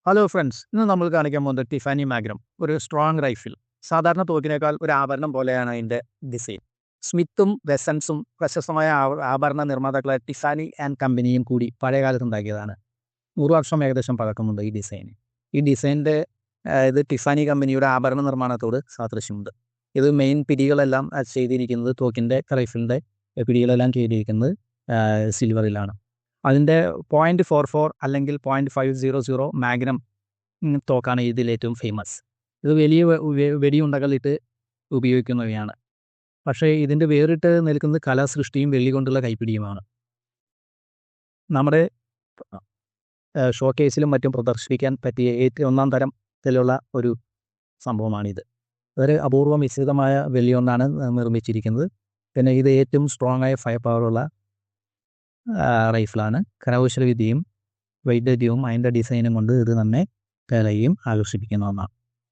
Hello friends, ഇന്ന് നമ്മൾ കാണിക്കാൻ പോകുന്നത് ടിഫാനി മാഗ്നം, ഒരു സ്ട്രോങ് റൈഫിൾ. സാധാരണ തോക്കിനേക്കാൾ ഒരു ആഭരണം പോലെയാണ് അതിൻ്റെ ഡിസൈൻ. സ്മിത്തും വെസൻസും പ്രശസ്തമായ ആഭരണ നിർമ്മാതാക്കളായ ടിഫാനി ആൻഡ് കമ്പനിയും കൂടി പഴയകാലത്ത് ഉണ്ടാക്കിയതാണ്. 100 വർഷം ഏകദേശം പഴക്കമുണ്ട് ഈ ഡിസൈന്. ഈ ഡിസൈനിൻ്റെ ഇത് ടിഫാനി കമ്പനിയുടെ ആഭരണ നിർമ്മാണത്തോട് സാദൃശ്യമുണ്ട്. ഇത് മെയിൻ പിടികളെല്ലാം ചെയ്തിരിക്കുന്നത് തോക്കിൻ്റെ റൈഫിളിൻ്റെ പിടികളെല്ലാം ചെയ്തിരിക്കുന്നത് സിൽവറിലാണ്. അതിൻ്റെ 0.44 അല്ലെങ്കിൽ 0.500 മാഗ്നം തോക്കാണ് ഇതിലേറ്റവും ഫേമസ്. ഇത് വലിയ വെടിയുണ്ടകളിട്ട് ഉപയോഗിക്കുന്നവയാണ്. പക്ഷേ ഇതിൻ്റെ വേറിട്ട് നിൽക്കുന്നത് കലാസൃഷ്ടിയും വെള്ളി കൊണ്ടുള്ള കൈപ്പിടിയുമാണ്. നമ്മുടെ ഷോക്കേസിലും മറ്റും പ്രദർശിപ്പിക്കാൻ പറ്റിയ ഏറ്റവും ഒന്നാം തരത്തിലുള്ള ഒരു സംഭവമാണിത്. അതൊരു അപൂർവ മിശ്രിതമായ വെള്ളി കൊണ്ടാണ് നിർമ്മിച്ചിരിക്കുന്നത്. പിന്നെ ഇത് ഏറ്റവും സ്ട്രോങ് ആയ ഫയർ പവറുള്ള റൈഫിളാണ്. കരകൗശല വിദ്യയും വൈദഗ്ധ്യവും അതിൻ്റെ ഡിസൈനും കൊണ്ട് ഇത് നമ്മെ കലയും ആകർഷിപ്പിക്കുന്ന ഒന്നാണ്.